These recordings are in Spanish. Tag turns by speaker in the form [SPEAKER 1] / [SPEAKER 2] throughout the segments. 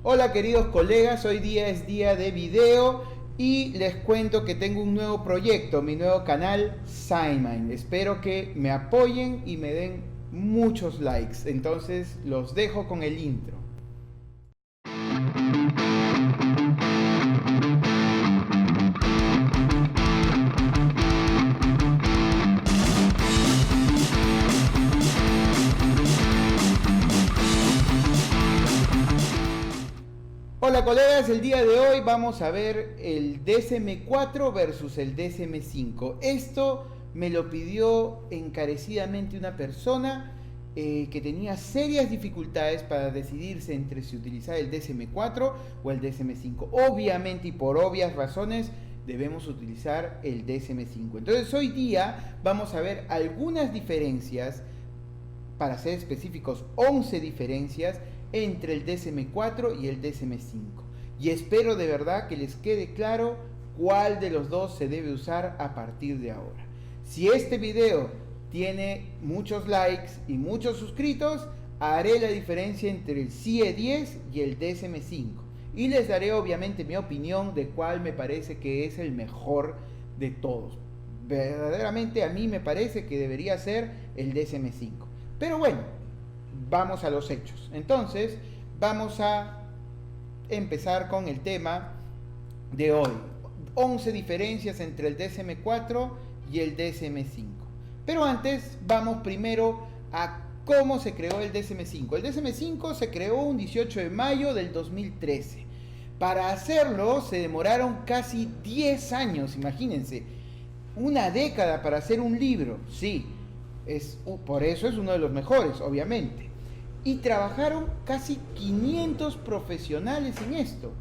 [SPEAKER 1] Hola queridos colegas, hoy día es día de video y les cuento que tengo un nuevo proyecto, mi nuevo canal SciMind. Espero que me apoyen y me den muchos likes. Entonces los dejo con el intro. Hola colegas, el día de hoy vamos a ver el DSM-4 versus el DSM-5. Esto me lo pidió encarecidamente una persona que tenía serias dificultades para decidirse entre si utilizar el DSM-4 o el DSM-5. Obviamente y por obvias razones debemos utilizar el DSM-5. Entonces hoy día vamos a ver algunas diferencias, para ser específicos 11 diferencias entre el DSM-4 y el DSM-5. Y espero de verdad que les quede claro cuál de los dos se debe usar a partir de ahora. Si este video tiene muchos likes y muchos suscritos, haré la diferencia entre el CIE 10 y el DSM-5. Y les daré obviamente mi opinión de cuál me parece que es el mejor de todos. Verdaderamente a mí me parece que debería ser el DSM-5. Pero bueno, vamos a los hechos. Entonces, vamos a empezar con el tema de hoy. 11 diferencias entre el DSM-4 y el DSM-5. Pero antes, vamos primero a cómo se creó el DSM-5. El DSM-5 se creó un 18 de mayo del 2013. Para hacerlo se demoraron casi 10 años, imagínense. Una década para hacer un libro, sí. Por eso es uno de los mejores, obviamente. Y trabajaron casi 500 profesionales en esto.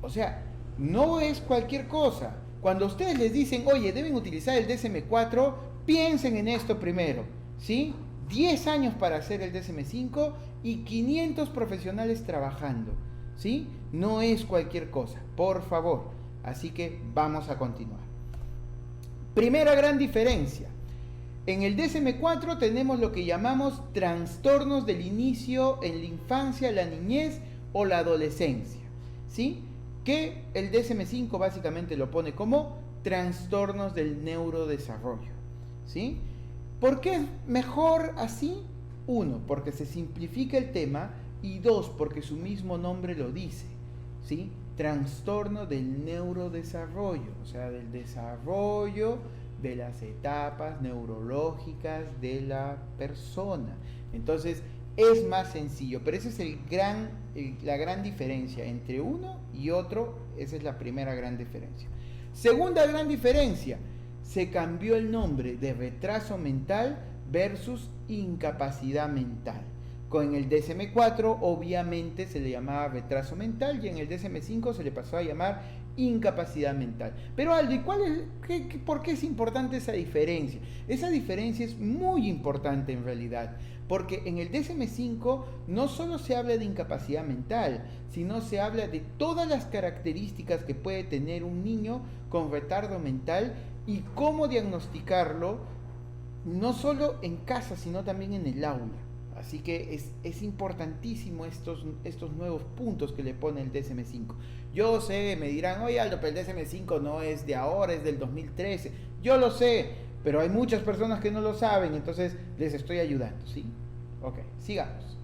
[SPEAKER 1] O sea, no es cualquier cosa. Cuando ustedes les dicen, oye, deben utilizar el DSM-4, piensen en esto primero, ¿sí? 10 años para hacer el DSM-5 y 500 profesionales trabajando, ¿sí? No es cualquier cosa, por favor. Así que vamos a continuar. Primera gran diferencia. En el DSM-4 tenemos lo que llamamos trastornos del inicio en la infancia, la niñez o la adolescencia, ¿sí? Que el DSM-5 básicamente lo pone como trastornos del neurodesarrollo, ¿sí? ¿Por qué es mejor así? Uno, porque se simplifica el tema, y dos, porque su mismo nombre lo dice, ¿sí? Trastorno del neurodesarrollo, o sea, del desarrollo de las etapas neurológicas de la persona. Entonces es más sencillo, pero esa es la gran diferencia entre uno y otro. Esa es la primera gran diferencia. Segunda gran diferencia, se cambió el nombre de retraso mental versus incapacidad mental. Con el DSM-4 obviamente se le llamaba retraso mental y en el DSM-5 se le pasó a llamar incapacidad mental. Pero Aldo, ¿por qué es importante esa diferencia? Esa diferencia es muy importante en realidad, porque en el DSM-5 no solo se habla de incapacidad mental, sino se habla de todas las características que puede tener un niño con retardo mental y cómo diagnosticarlo, no solo en casa, sino también en el aula. Así que es importantísimo estos nuevos puntos que le pone el DSM-5. Yo sé, me dirán, oye Aldo, pero el DSM-5 no es de ahora, es del 2013. Yo lo sé, pero hay muchas personas que no lo saben, entonces les estoy ayudando, ¿sí? Ok, sigamos.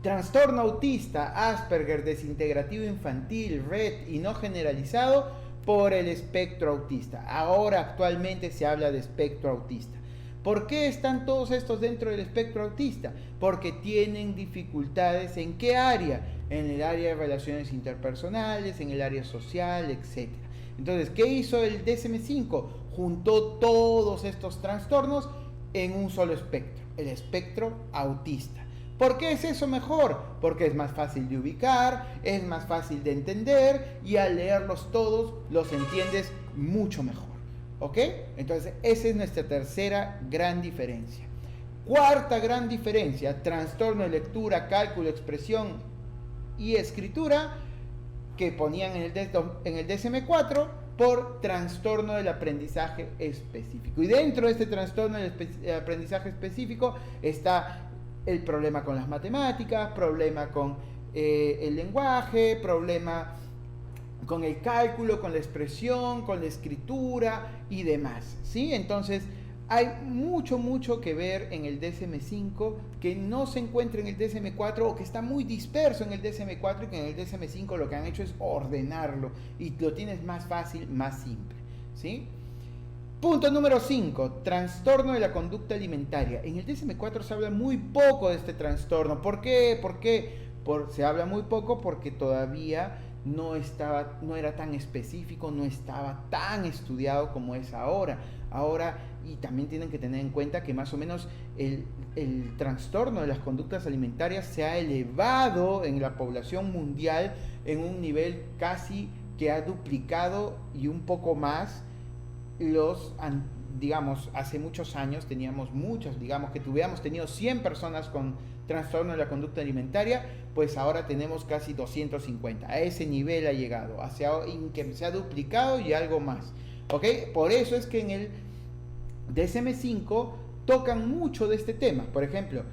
[SPEAKER 1] Trastorno autista, Asperger, desintegrativo infantil, RED y no generalizado por el espectro autista. Ahora actualmente se habla de espectro autista. ¿Por qué están todos estos dentro del espectro autista? Porque tienen dificultades ¿en qué área? En el área de relaciones interpersonales, en el área social, etc. Entonces, ¿qué hizo el DSM-5? Juntó todos estos trastornos en un solo espectro, el espectro autista. ¿Por qué es eso mejor? Porque es más fácil de ubicar, es más fácil de entender y al leerlos todos los entiendes mucho mejor. ¿Ok? Entonces, esa es nuestra tercera gran diferencia. Cuarta gran diferencia, trastorno de lectura, cálculo, expresión y escritura, que ponían en el DSM-4 por trastorno del aprendizaje específico. Y dentro de este trastorno del aprendizaje específico está el problema con las matemáticas, problema con el lenguaje, problema con el cálculo, con la expresión, con la escritura y demás, ¿sí? Entonces, hay mucho que ver en el DSM-5 que no se encuentra en el DSM-4 o que está muy disperso en el DSM-4 y que en el DSM-5 lo que han hecho es ordenarlo y lo tienes más fácil, más simple, ¿sí? Punto número 5, trastorno de la conducta alimentaria. En el DSM-4 se habla muy poco de este trastorno. ¿Por qué? Se habla muy poco porque todavía no era tan específico, no estaba tan estudiado como es ahora. Y también tienen que tener en cuenta que más o menos el trastorno de las conductas alimentarias se ha elevado en la población mundial en un nivel casi que ha duplicado y un poco más digamos, hace muchos años teníamos muchas, digamos que hubiéramos tenido 100 personas con trastorno de la conducta alimentaria, pues ahora tenemos casi 250. A ese nivel ha llegado, que se ha duplicado y algo más. ¿Ok? Por eso es que en el DSM-5 tocan mucho de este tema. Por ejemplo,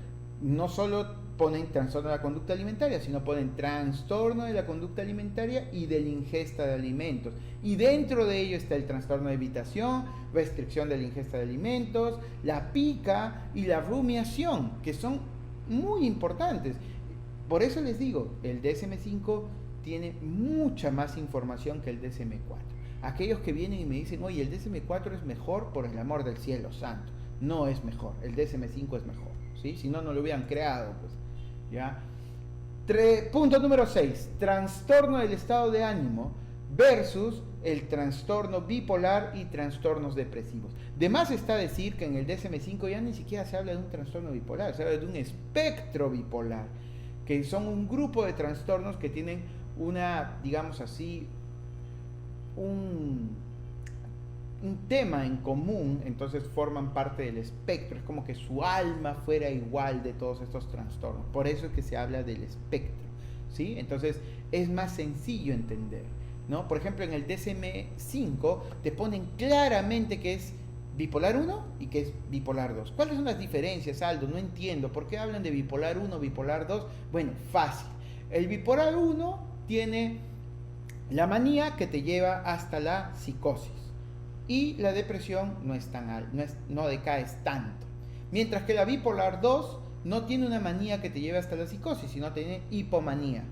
[SPEAKER 1] no solo ponen trastorno de la conducta alimentaria, sino ponen trastorno de la conducta alimentaria y de la ingesta de alimentos. Y dentro de ello está el trastorno de evitación, restricción de la ingesta de alimentos, la pica y la rumiación, que son muy importantes. Por eso les digo, el DSM-5 tiene mucha más información que el DSM-4. Aquellos que vienen y me dicen, oye, el DSM-4 es mejor, por el amor del cielo santo. No es mejor, el DSM-5 es mejor, ¿sí? Si no, no lo hubieran creado, pues, ¿ya? Punto número 6, trastorno del estado de ánimo versus el trastorno bipolar y trastornos depresivos. De más está decir que en el DSM-5 ya ni siquiera se habla de un trastorno bipolar, se habla de un espectro bipolar, que son un grupo de trastornos que tienen una, digamos así, un tema en común, entonces forman parte del espectro, es como que su alma fuera igual de todos estos trastornos, por eso es que se habla del espectro, ¿sí? Entonces es más sencillo entender, ¿no? Por ejemplo, en el DSM-5 te ponen claramente que es bipolar 1 y que es bipolar 2. ¿Cuáles son las diferencias, Aldo? No entiendo, ¿por qué hablan de bipolar 1, bipolar 2? Bueno, fácil, el bipolar 1 tiene la manía que te lleva hasta la psicosis. Y la depresión no decaes tanto. Mientras que la bipolar 2 no tiene una manía que te lleve hasta la psicosis, sino tiene hipomanía,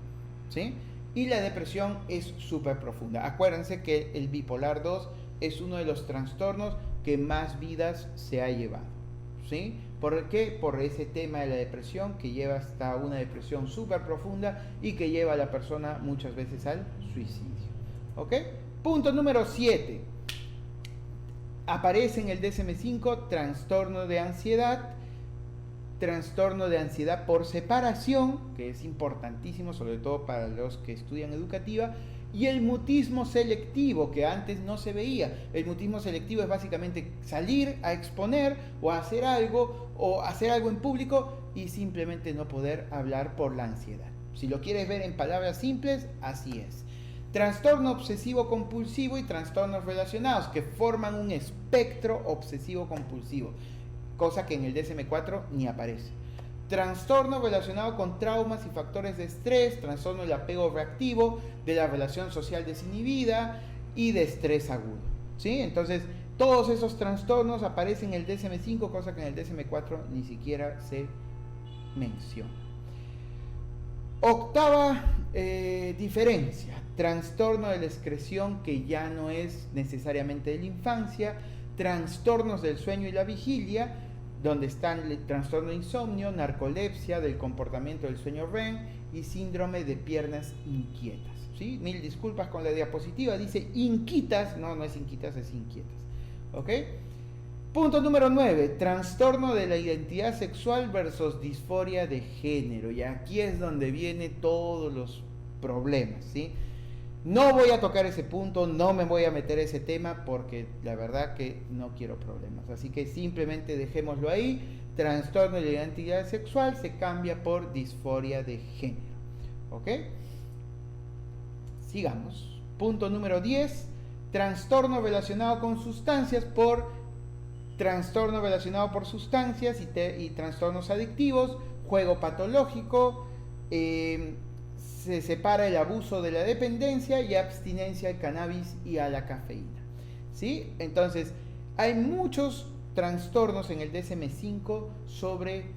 [SPEAKER 1] ¿sí? Y la depresión es súper profunda. Acuérdense que el bipolar 2 es uno de los trastornos que más vidas se ha llevado, ¿sí? ¿Por qué? Por ese tema de la depresión que lleva hasta una depresión súper profunda y que lleva a la persona muchas veces al suicidio. ¿Ok? Punto número 7. Aparece en el DSM-5 trastorno de ansiedad por separación, que es importantísimo, sobre todo para los que estudian educativa, y el mutismo selectivo, que antes no se veía. El mutismo selectivo es básicamente salir a exponer o a hacer algo en público y simplemente no poder hablar por la ansiedad. Si lo quieres ver en palabras simples, así es. Trastorno obsesivo compulsivo y trastornos relacionados, que forman un espectro obsesivo compulsivo, cosa que en el DSM-4 ni aparece. Trastorno relacionado con traumas y factores de estrés, trastorno del apego reactivo, de la relación social desinhibida y de estrés agudo, ¿sí? Entonces, todos esos trastornos aparecen en el DSM-5, cosa que en el DSM-4 ni siquiera se menciona. Octava diferencia, trastorno de la excreción, que ya no es necesariamente de la infancia, trastornos del sueño y la vigilia, donde están el trastorno de insomnio, narcolepsia, del comportamiento del sueño REM y síndrome de piernas inquietas, ¿sí? Mil disculpas con la diapositiva, dice inquietas, no es inquietas, es inquietas, ¿ok? Punto número 9, trastorno de la identidad sexual versus disforia de género, y aquí es donde vienen todos los problemas, ¿sí? No voy a tocar ese punto, no me voy a meter ese tema porque la verdad que no quiero problemas. Así que simplemente dejémoslo ahí. Trastorno de la identidad sexual se cambia por disforia de género. ¿Ok? Sigamos. Punto número 10. Trastorno relacionado con sustancias por trastorno relacionado por sustancias y trastornos adictivos, juego patológico, se separa el abuso de la dependencia y abstinencia al cannabis y a la cafeína. ¿Sí? Entonces, hay muchos trastornos en el DSM-5 sobre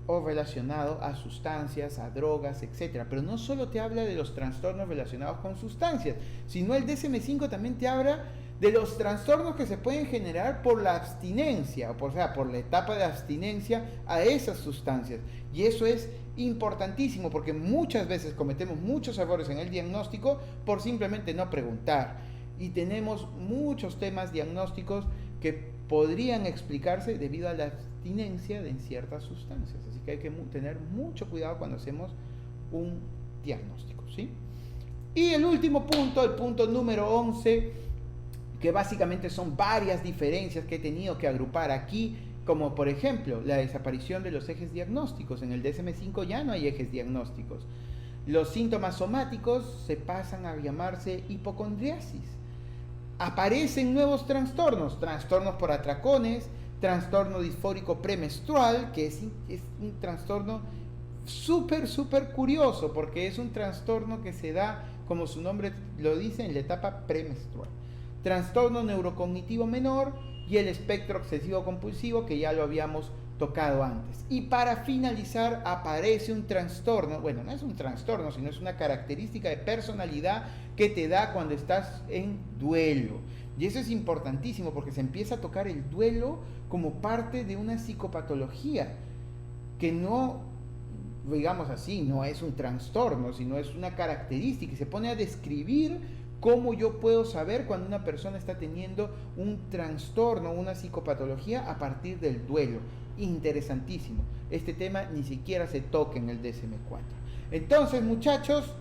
[SPEAKER 1] o relacionado a sustancias, a drogas, etc. Pero no solo te habla de los trastornos relacionados con sustancias, sino el DSM-5 también te habla de los trastornos que se pueden generar por la abstinencia, o sea, por la etapa de abstinencia a esas sustancias. Y eso es importantísimo porque muchas veces cometemos muchos errores en el diagnóstico por simplemente no preguntar. Y tenemos muchos temas diagnósticos que podrían explicarse debido a la abstinencia de ciertas sustancias. Así que hay que tener mucho cuidado cuando hacemos un diagnóstico, ¿sí? Y el último punto, el punto número 11, que básicamente son varias diferencias que he tenido que agrupar aquí, como por ejemplo la desaparición de los ejes diagnósticos. En el DSM-5 ya no hay ejes diagnósticos. Los síntomas somáticos se pasan a llamarse hipocondriasis. Aparecen nuevos trastornos, trastornos por atracones, trastorno disfórico premenstrual, que es un trastorno súper curioso, porque es un trastorno que se da, como su nombre lo dice, en la etapa premenstrual. Trastorno neurocognitivo menor y el espectro obsesivo compulsivo, que ya lo habíamos tocado antes. Y para finalizar aparece un trastorno, bueno, no es un trastorno, sino es una característica de personalidad que te da cuando estás en duelo. Y eso es importantísimo porque se empieza a tocar el duelo como parte de una psicopatología, que no, digamos así, no es un trastorno, sino es una característica y se pone a describir cómo yo puedo saber cuando una persona está teniendo un trastorno, una psicopatología a partir del duelo. Interesantísimo. Este tema ni siquiera se toca en el DSM-4. Entonces, muchachos,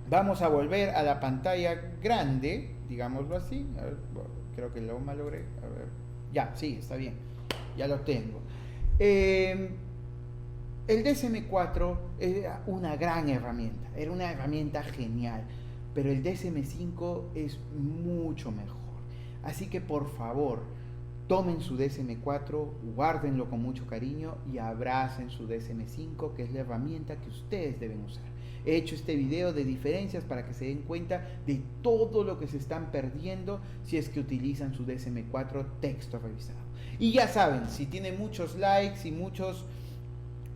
[SPEAKER 1] vamos a volver a la pantalla grande, digámoslo así. A ver, bueno, creo que lo malogré. A ver. Ya, sí, está bien. Ya lo tengo. El DSM-4 era una gran herramienta. Era una herramienta genial. Pero el DSM-5 es mucho mejor. Así que, por favor, tomen su DSM-4, guárdenlo con mucho cariño y abracen su DSM-5, que es la herramienta que ustedes deben usar. He hecho este video de diferencias para que se den cuenta de todo lo que se están perdiendo si es que utilizan su DSM-4 texto revisado. Y ya saben, si tienen muchos likes y muchos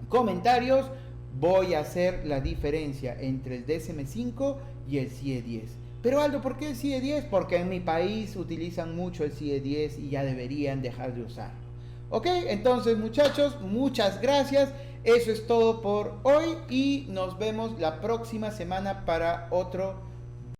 [SPEAKER 1] comentarios, voy a hacer la diferencia entre el DSM-5 y el CIE-10. Pero Aldo, ¿por qué el CIE-10? Porque en mi país utilizan mucho el CIE-10 y ya deberían dejar de usarlo. Ok, entonces muchachos, muchas gracias. Eso es todo por hoy y nos vemos la próxima semana para otro